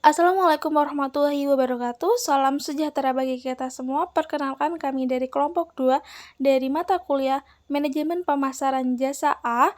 Assalamualaikum warahmatullahi wabarakatuh. Salam sejahtera bagi kita semua. Perkenalkan kami dari kelompok 2 dari mata kuliah Manajemen Pemasaran Jasa A.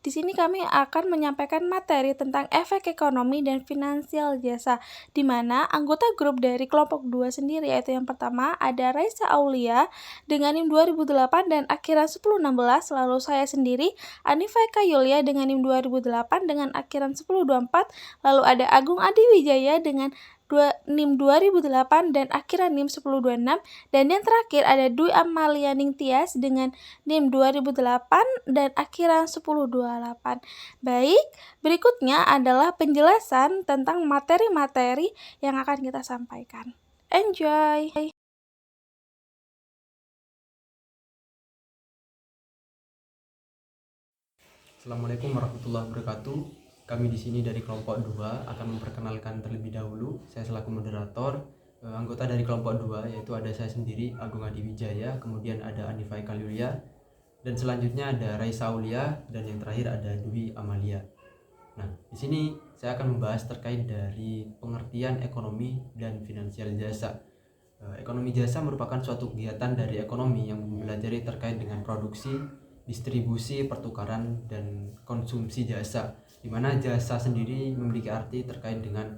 Di sini kami akan menyampaikan materi tentang efek ekonomi dan finansial jasa, di mana anggota grup dari kelompok 2 sendiri, yaitu yang pertama ada Raisa Aulia dengan NIM 2008 dan akhiran 1016, lalu saya sendiri Anifaika Yulia dengan NIM 2008 dengan akhiran 1024, lalu ada Agung Adi Wijaya dengan NIM 2008 dan akhiran NIM 1026, dan yang terakhir ada Dwi Amalia Ningtyas dengan NIM 2008 dan akhiran 1028. Baik, berikutnya adalah penjelasan tentang materi-materi yang akan kita sampaikan. Enjoy! Assalamualaikum warahmatullahi wabarakatuh. Kami di sini dari kelompok 2 akan memperkenalkan terlebih dahulu. Saya selaku moderator, anggota dari kelompok 2 yaitu ada saya sendiri Agung Adi Wijaya, kemudian ada Anifaika Yulia, dan selanjutnya ada Raisa Aulia, dan yang terakhir ada Dwi Amalia. Nah, di sini saya akan membahas terkait dari pengertian ekonomi dan finansial jasa. Ekonomi jasa merupakan suatu kegiatan dari ekonomi yang mempelajari terkait dengan produksi, distribusi, pertukaran, dan konsumsi jasa, di mana jasa sendiri memiliki arti terkait dengan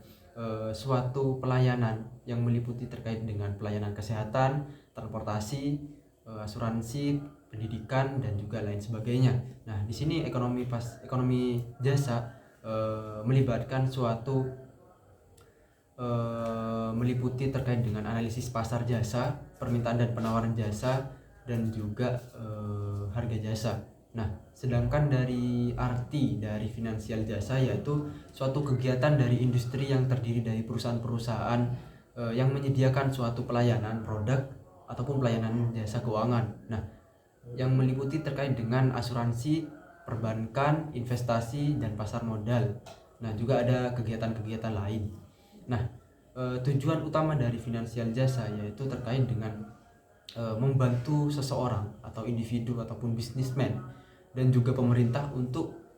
suatu pelayanan yang meliputi terkait dengan pelayanan kesehatan, transportasi, asuransi, pendidikan, dan juga lain sebagainya. Nah, di sini ekonomi jasa melibatkan suatu meliputi terkait dengan analisis pasar jasa, permintaan dan penawaran jasa, dan juga harga jasa. Nah, sedangkan dari arti dari finansial jasa yaitu suatu kegiatan dari industri yang terdiri dari perusahaan-perusahaan yang menyediakan suatu pelayanan, produk, ataupun pelayanan jasa keuangan. Nah, yang meliputi terkait dengan asuransi, perbankan, investasi, dan pasar modal. Nah, juga ada kegiatan-kegiatan lain. Nah, tujuan utama dari finansial jasa yaitu terkait dengan membantu seseorang atau individu ataupun bisnismen dan juga pemerintah untuk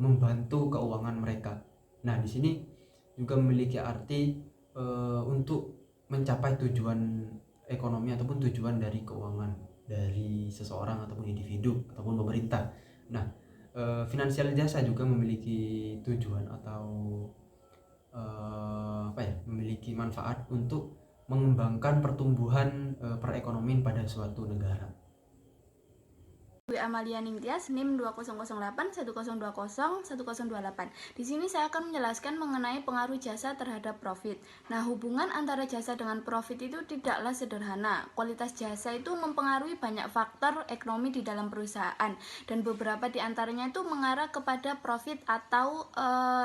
membantu keuangan mereka. Nah, di sini juga memiliki arti untuk mencapai tujuan ekonomi ataupun tujuan dari keuangan dari seseorang ataupun individu ataupun pemerintah. Nah, finansial jasa juga memiliki tujuan atau memiliki manfaat untuk mengembangkan pertumbuhan perekonomian pada suatu negara. Dwi Amalia Ningtyas, NIM 2008 1020 1028. Di sini saya akan menjelaskan mengenai pengaruh jasa terhadap profit. Nah, hubungan antara jasa dengan profit itu tidaklah sederhana. Kualitas jasa itu mempengaruhi banyak faktor ekonomi di dalam perusahaan, dan beberapa di antaranya itu mengarah kepada profit atau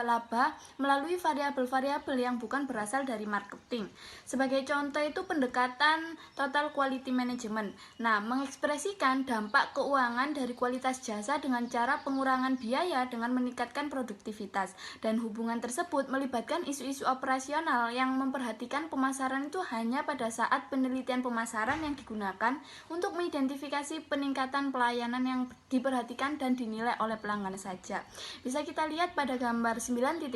laba melalui variabel-variabel yang bukan berasal dari marketing. Sebagai contoh itu pendekatan total quality management. Nah, mengekspresikan dampak keuangan dari kualitas jasa dengan cara pengurangan biaya dengan meningkatkan produktivitas, dan hubungan tersebut melibatkan isu-isu operasional yang memperhatikan pemasaran itu hanya pada saat penelitian pemasaran yang digunakan untuk mengidentifikasi peningkatan pelayanan yang diperhatikan dan dinilai oleh pelanggan saja. Bisa kita lihat pada gambar 9.1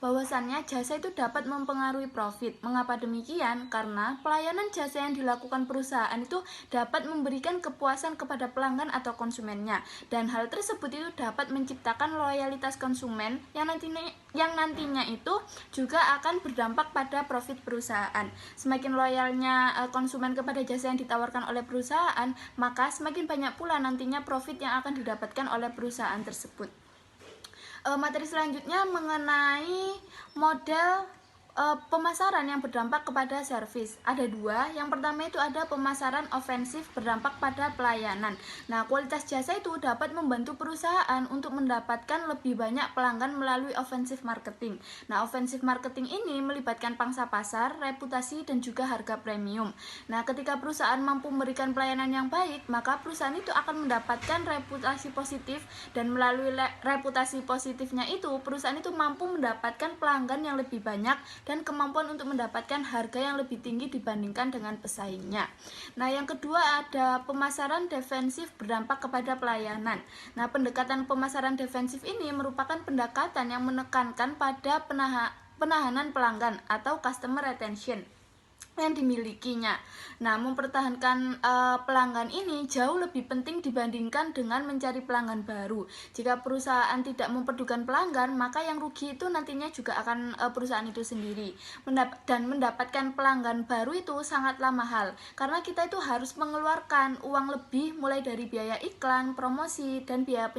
bahwasannya jasa itu dapat mempengaruhi profit. Mengapa demikian? Karena pelayanan jasa yang dilakukan perusahaan itu dapat memberikan kepuasan kepada pelanggan atau konsumennya, dan hal tersebut itu dapat menciptakan loyalitas konsumen yang nantinya itu juga akan berdampak pada profit perusahaan. Semakin loyalnya konsumen kepada jasa yang ditawarkan oleh perusahaan, maka semakin banyak pula nantinya profit yang akan didapatkan oleh perusahaan tersebut. Materi selanjutnya mengenai model pemasaran yang berdampak kepada servis. Ada dua. Yang pertama itu ada pemasaran ofensif berdampak pada pelayanan. Nah, kualitas jasa itu dapat membantu perusahaan untuk mendapatkan lebih banyak pelanggan melalui offensive marketing. Nah, offensive marketing ini melibatkan pangsa pasar, reputasi, dan juga harga premium. Nah, ketika perusahaan mampu memberikan pelayanan yang baik, maka perusahaan itu akan mendapatkan reputasi positif, dan melalui reputasi positifnya itu, perusahaan itu mampu mendapatkan pelanggan yang lebih banyak dan kemampuan untuk mendapatkan harga yang lebih tinggi dibandingkan dengan pesaingnya. Nah, yang kedua ada pemasaran defensif berdampak kepada pelayanan. Nah, pendekatan pemasaran defensif ini merupakan pendekatan yang menekankan pada penahanan pelanggan atau customer retention yang dimilikinya. Nah, mempertahankan pelanggan ini jauh lebih penting dibandingkan dengan mencari pelanggan baru. Jika perusahaan tidak memperdukan pelanggan, maka yang rugi itu nantinya juga akan perusahaan itu sendiri. Dan mendapatkan pelanggan baru itu sangatlah mahal, karena kita itu harus mengeluarkan uang lebih mulai dari biaya iklan, promosi, dan biaya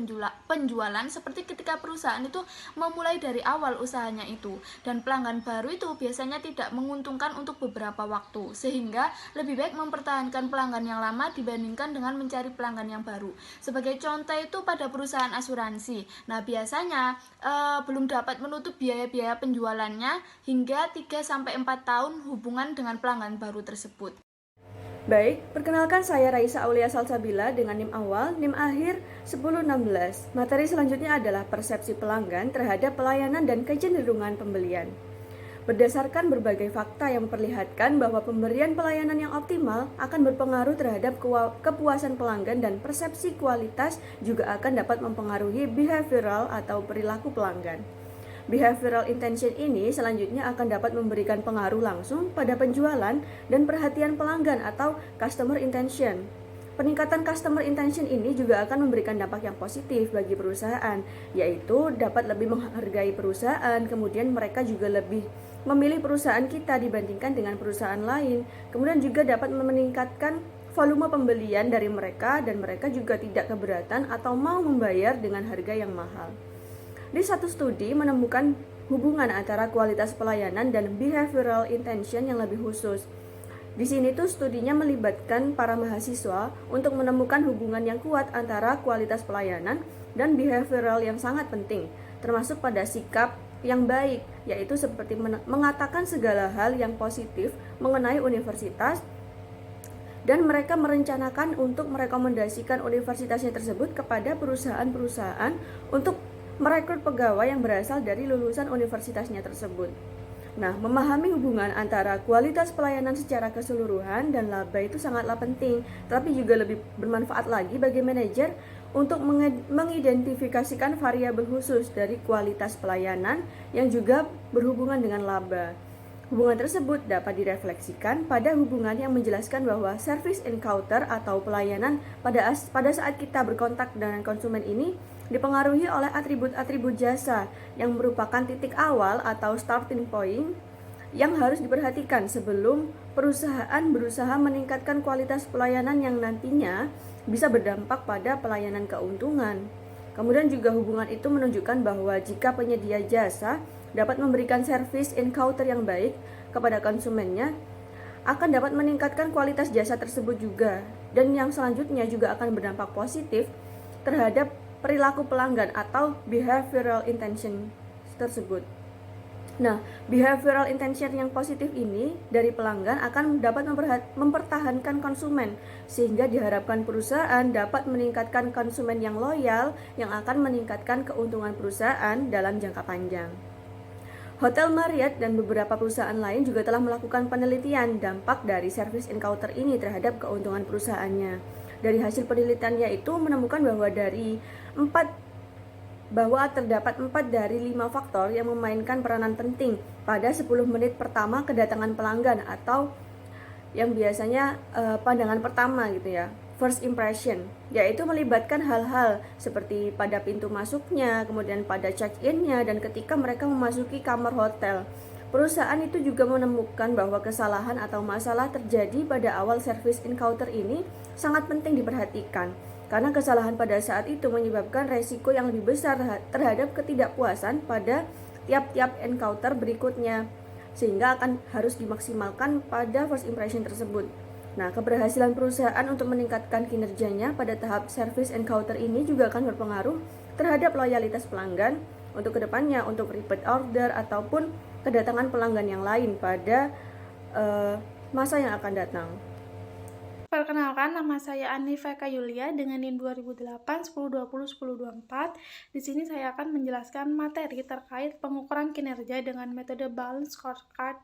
penjualan seperti ketika perusahaan itu memulai dari awal usahanya itu. Dan pelanggan baru itu biasanya tidak menguntungkan untuk beberapa waktu, sehingga lebih baik mempertahankan pelanggan yang lama dibandingkan dengan mencari pelanggan yang baru. Sebagai contoh itu pada perusahaan asuransi. Nah, biasanya belum dapat menutup biaya-biaya penjualannya hingga 3-4 tahun hubungan dengan pelanggan baru tersebut. Baik, perkenalkan saya Raisa Aulia Salsabila dengan NIM awal, NIM akhir 1016. Materi selanjutnya adalah persepsi pelanggan terhadap pelayanan dan kecenderungan pembelian. Berdasarkan berbagai fakta yang memperlihatkan bahwa pemberian pelayanan yang optimal akan berpengaruh terhadap kepuasan pelanggan dan persepsi kualitas juga akan dapat mempengaruhi behavioral atau perilaku pelanggan. Behavioral intention ini selanjutnya akan dapat memberikan pengaruh langsung pada penjualan dan perhatian pelanggan atau customer intention. Peningkatan customer intention ini juga akan memberikan dampak yang positif bagi perusahaan, yaitu dapat lebih menghargai perusahaan, kemudian mereka juga lebih memilih perusahaan kita dibandingkan dengan perusahaan lain, kemudian juga dapat meningkatkan volume pembelian dari mereka dan mereka juga tidak keberatan atau mau membayar dengan harga yang mahal. Di satu studi menemukan hubungan antara kualitas pelayanan dan behavioral intention yang lebih khusus. Di sini tuh studinya melibatkan para mahasiswa untuk menemukan hubungan yang kuat antara kualitas pelayanan dan behavioral yang sangat penting, termasuk pada sikap yang baik, yaitu seperti mengatakan segala hal yang positif mengenai universitas, dan mereka merencanakan untuk merekomendasikan universitasnya tersebut kepada perusahaan-perusahaan untuk merekrut pegawai yang berasal dari lulusan universitasnya tersebut. Nah, memahami hubungan antara kualitas pelayanan secara keseluruhan dan laba itu sangatlah penting, tapi juga lebih bermanfaat lagi bagi manajer untuk mengidentifikasikan variabel khusus dari kualitas pelayanan yang juga berhubungan dengan laba. Hubungan tersebut dapat direfleksikan pada hubungan yang menjelaskan bahwa service encounter atau pelayanan pada saat kita berkontak dengan konsumen ini dipengaruhi oleh atribut-atribut jasa yang merupakan titik awal atau starting point yang harus diperhatikan sebelum perusahaan berusaha meningkatkan kualitas pelayanan yang nantinya bisa berdampak pada pelayanan keuntungan. Kemudian juga hubungan itu menunjukkan bahwa jika penyedia jasa dapat memberikan service encounter yang baik kepada konsumennya, akan dapat meningkatkan kualitas jasa tersebut juga, dan yang selanjutnya juga akan berdampak positif terhadap perilaku pelanggan atau behavioral intention tersebut. Nah, behavioral intention yang positif ini dari pelanggan akan dapat mempertahankan konsumen, sehingga diharapkan perusahaan dapat meningkatkan konsumen yang loyal yang akan meningkatkan keuntungan perusahaan dalam jangka panjang. Hotel Marriott dan beberapa perusahaan lain juga telah melakukan penelitian dampak dari service encounter ini terhadap keuntungan perusahaannya. Dari hasil penelitiannya itu menemukan bahwa terdapat 4 dari 5 faktor yang memainkan peranan penting pada 10 menit pertama kedatangan pelanggan atau yang biasanya pandangan pertama gitu ya, first impression, yaitu melibatkan hal-hal seperti pada pintu masuknya, kemudian pada check-in-nya, dan ketika mereka memasuki kamar hotel. Perusahaan itu juga menemukan bahwa kesalahan atau masalah terjadi pada awal service encounter ini sangat penting diperhatikan, karena kesalahan pada saat itu menyebabkan resiko yang lebih besar terhadap ketidakpuasan pada tiap-tiap encounter berikutnya, sehingga akan harus dimaksimalkan pada first impression tersebut. Nah, keberhasilan perusahaan untuk meningkatkan kinerjanya pada tahap service encounter ini juga akan berpengaruh terhadap loyalitas pelanggan untuk kedepannya, untuk repeat order ataupun kedatangan pelanggan yang lain pada masa yang akan datang. Perkenalkan, nama saya Anifa Yulia dengan NIM 2008 1020 1024. Di sini saya akan menjelaskan materi terkait pengukuran kinerja dengan metode balance scorecard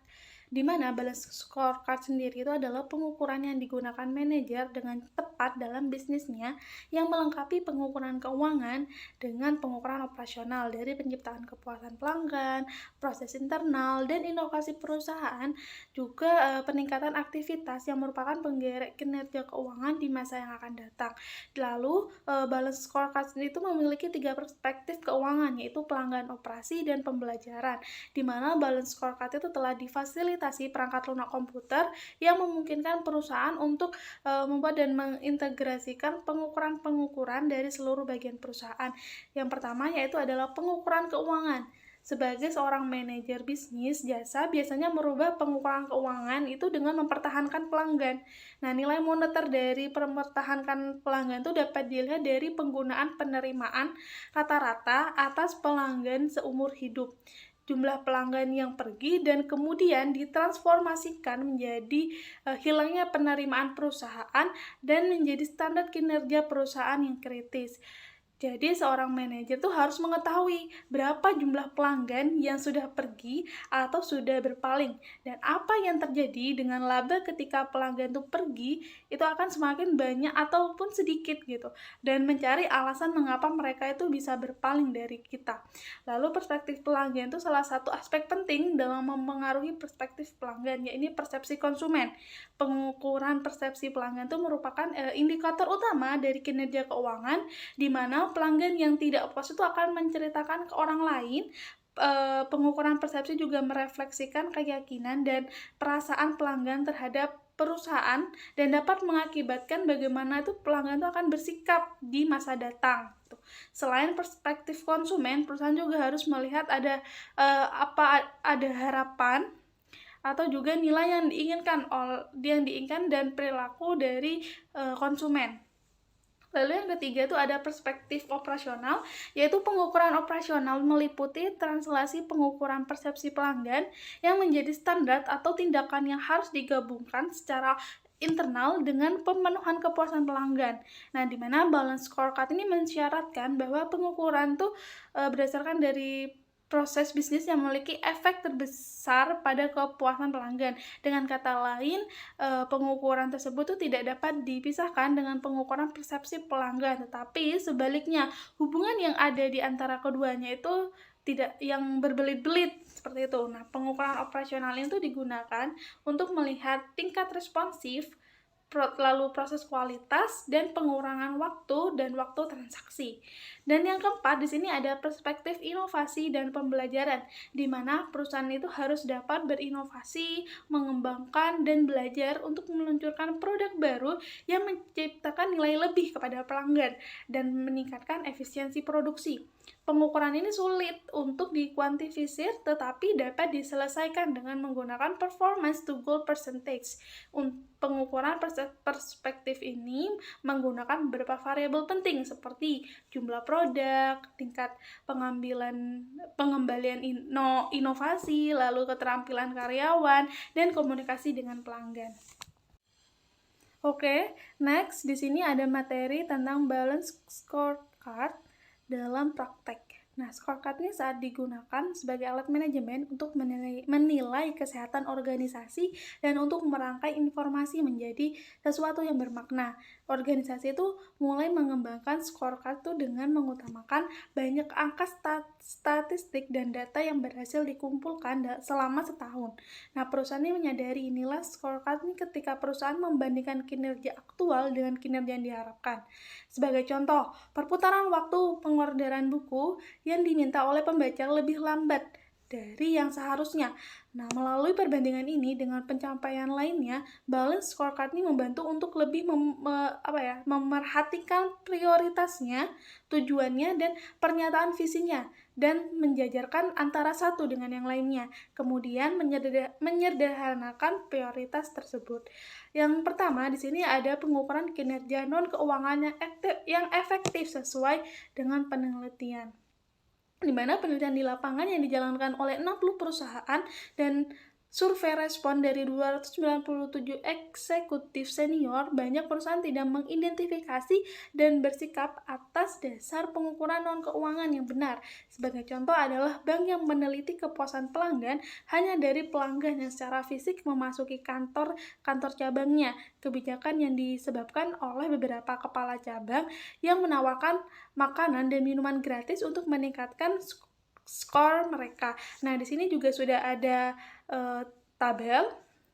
di mana balance scorecard sendiri itu adalah pengukuran yang digunakan manajer dengan tepat dalam bisnisnya yang melengkapi pengukuran keuangan dengan pengukuran operasional dari penciptaan kepuasan pelanggan, proses internal, dan inovasi perusahaan, juga peningkatan aktivitas yang merupakan penggerak kinerja keuangan di masa yang akan datang. Lalu, balance scorecard sendiri itu memiliki 3 perspektif keuangan, yaitu pelanggan, operasi, dan pembelajaran, di mana balance scorecard itu telah difasilitasi perangkat lunak komputer yang memungkinkan perusahaan untuk membuat dan mengintegrasikan pengukuran-pengukuran dari seluruh bagian perusahaan. Yang pertama yaitu adalah pengukuran keuangan. Sebagai seorang manajer bisnis jasa, biasanya merubah pengukuran keuangan itu dengan mempertahankan pelanggan. Nah, nilai moneter dari mempertahankan pelanggan itu dapat dilihat dari penggunaan penerimaan rata-rata atas pelanggan seumur hidup. Jumlah pelanggan yang pergi dan kemudian ditransformasikan menjadi hilangnya penerimaan perusahaan dan menjadi standar kinerja perusahaan yang kritis. Jadi seorang manajer tuh harus mengetahui berapa jumlah pelanggan yang sudah pergi atau sudah berpaling, dan apa yang terjadi dengan laba ketika pelanggan itu pergi itu akan semakin banyak ataupun sedikit gitu, dan mencari alasan mengapa mereka itu bisa berpaling dari kita. Lalu perspektif pelanggan itu salah satu aspek penting dalam mempengaruhi perspektif pelanggan, yaitu persepsi konsumen. Pengukuran persepsi pelanggan itu merupakan indikator utama dari kinerja keuangan, di mana pelanggan yang tidak puas itu akan menceritakan ke orang lain. Pengukuran persepsi juga merefleksikan keyakinan dan perasaan pelanggan terhadap perusahaan dan dapat mengakibatkan bagaimana itu pelanggan itu akan bersikap di masa datang. Selain perspektif konsumen, perusahaan juga harus melihat ada harapan atau juga nilai yang diinginkan dan perilaku dari konsumen. Lalu yang ketiga itu ada perspektif operasional, yaitu pengukuran operasional meliputi translasi pengukuran persepsi pelanggan yang menjadi standar atau tindakan yang harus digabungkan secara internal dengan pemenuhan kepuasan pelanggan. Nah, di mana balance scorecard ini mensyaratkan bahwa pengukuran itu berdasarkan dari proses bisnis yang memiliki efek terbesar pada kepuasan pelanggan. Dengan kata lain, pengukuran tersebut tuh tidak dapat dipisahkan dengan pengukuran persepsi pelanggan, tetapi sebaliknya, hubungan yang ada di antara keduanya itu tidak yang berbelit-belit seperti itu. Nah, pengukuran operasional itu digunakan untuk melihat tingkat responsif, lalu proses kualitas dan pengurangan waktu dan waktu transaksi. Dan yang keempat, di sini ada perspektif inovasi dan pembelajaran, di mana perusahaan itu harus dapat berinovasi, mengembangkan, dan belajar untuk meluncurkan produk baru yang menciptakan nilai lebih kepada pelanggan dan meningkatkan efisiensi produksi. Pengukuran ini sulit untuk dikuantifisir, tetapi dapat diselesaikan dengan menggunakan performance to goal percentage. Pengukuran perspektif ini menggunakan beberapa variabel penting seperti jumlah produk, tingkat pengembalian inovasi, lalu keterampilan karyawan, dan komunikasi dengan pelanggan. Oke, next di sini ada materi tentang balance scorecard dalam praktek. Nah, scorecard ini saat digunakan sebagai alat manajemen untuk menilai kesehatan organisasi dan untuk merangkai informasi menjadi sesuatu yang bermakna. Organisasi itu mulai mengembangkan scorecard itu dengan mengutamakan banyak angka statistik dan data yang berhasil dikumpulkan selama setahun. Nah, perusahaan ini menyadari inilah scorecard ini ketika perusahaan membandingkan kinerja aktual dengan kinerja yang diharapkan. Sebagai contoh, perputaran waktu pengorderan buku yang diminta oleh pembaca lebih lambat dari yang seharusnya. Nah, melalui perbandingan ini dengan pencapaian lainnya, balance scorecard ini membantu untuk lebih memerhatikan prioritasnya, tujuannya, dan pernyataan visinya, dan menjajarkan antara satu dengan yang lainnya. Kemudian menyederhanakan prioritas tersebut. Yang pertama di sini ada pengukuran kinerja non-keuangan yang efektif sesuai dengan penelitian, di mana penelitian di lapangan yang dijalankan oleh 60 perusahaan dan survei respon dari 297 eksekutif senior, banyak perusahaan tidak mengidentifikasi dan bersikap atas dasar pengukuran non-keuangan yang benar. Sebagai contoh adalah bank yang meneliti kepuasan pelanggan hanya dari pelanggan yang secara fisik memasuki kantor cabangnya. Kebijakan yang disebabkan oleh beberapa kepala cabang yang menawarkan makanan dan minuman gratis untuk meningkatkan skor mereka. Nah, di sini juga sudah ada tabel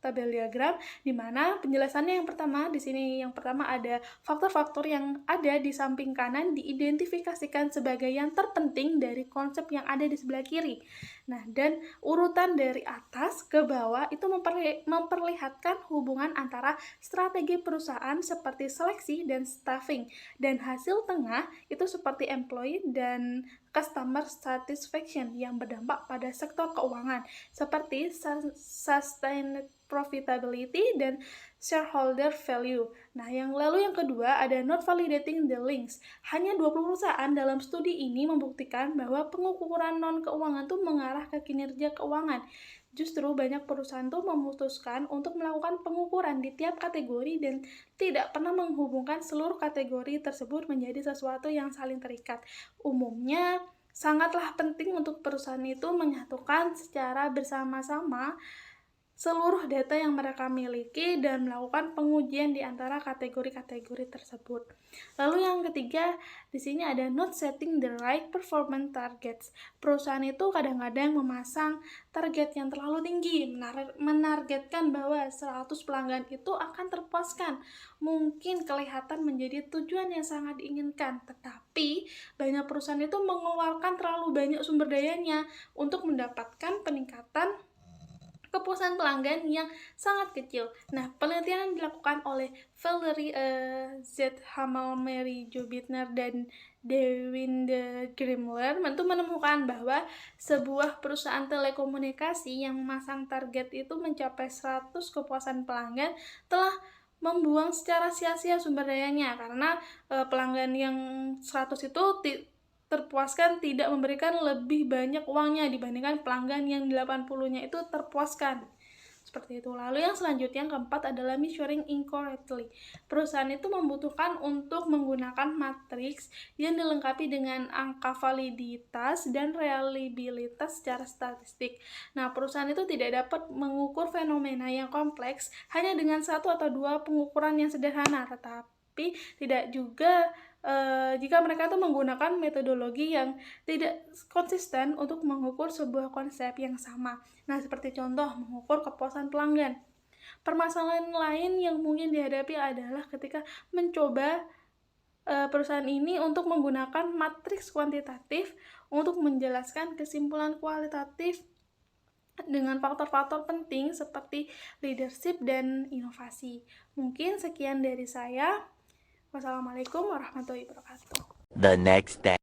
diagram di mana penjelasannya yang pertama ada faktor-faktor yang ada di samping kanan diidentifikasikan sebagai yang terpenting dari konsep yang ada di sebelah kiri. Nah, dan urutan dari atas ke bawah itu memperlihatkan hubungan antara strategi perusahaan seperti seleksi dan staffing, dan hasil tengah itu seperti employee dan customer satisfaction yang berdampak pada sektor keuangan seperti sustained profitability dan shareholder value. Nah, yang kedua ada not validating the links. Hanya 20 perusahaan dalam studi ini membuktikan bahwa pengukuran non-keuangan itu mengarah ke kinerja keuangan. Justru banyak perusahaan tuh memutuskan untuk melakukan pengukuran di tiap kategori dan tidak pernah menghubungkan seluruh kategori tersebut menjadi sesuatu yang saling terikat. Umumnya, sangatlah penting untuk perusahaan itu menyatukan secara bersama-sama seluruh data yang mereka miliki dan melakukan pengujian di antara kategori-kategori tersebut. Lalu yang ketiga, di sini ada not setting the right performance targets. Perusahaan itu kadang-kadang memasang target yang terlalu tinggi, menargetkan bahwa 100 pelanggan itu akan terpuaskan. Mungkin kelihatan menjadi tujuan yang sangat diinginkan, tetapi banyak perusahaan itu mengeluarkan terlalu banyak sumber dayanya untuk mendapatkan peningkatan kepuasan pelanggan yang sangat kecil. Nah, penelitian yang dilakukan oleh Valerie Z. Hamel, Mary Jo Bittner, dan Dewinder Grimler itu menemukan bahwa sebuah perusahaan telekomunikasi yang memasang target itu mencapai 100 kepuasan pelanggan telah membuang secara sia-sia sumber dayanya karena pelanggan yang 100 itu terpuaskan tidak memberikan lebih banyak uangnya dibandingkan pelanggan yang 80-nya itu terpuaskan. Seperti itu. Lalu yang selanjutnya, yang keempat adalah measuring incorrectly. Perusahaan itu membutuhkan untuk menggunakan matriks yang dilengkapi dengan angka validitas dan reliabilitas secara statistik. Nah, perusahaan itu tidak dapat mengukur fenomena yang kompleks hanya dengan satu atau dua pengukuran yang sederhana, tetapi tidak juga jika mereka itu menggunakan metodologi yang tidak konsisten untuk mengukur sebuah konsep yang sama. Nah, seperti contoh mengukur kepuasan pelanggan. Permasalahan lain yang mungkin dihadapi adalah ketika mencoba perusahaan ini untuk menggunakan matriks kuantitatif untuk menjelaskan kesimpulan kualitatif dengan faktor-faktor penting seperti leadership dan inovasi. Mungkin sekian dari saya. Wassalamualaikum warahmatullahi wabarakatuh. The next day.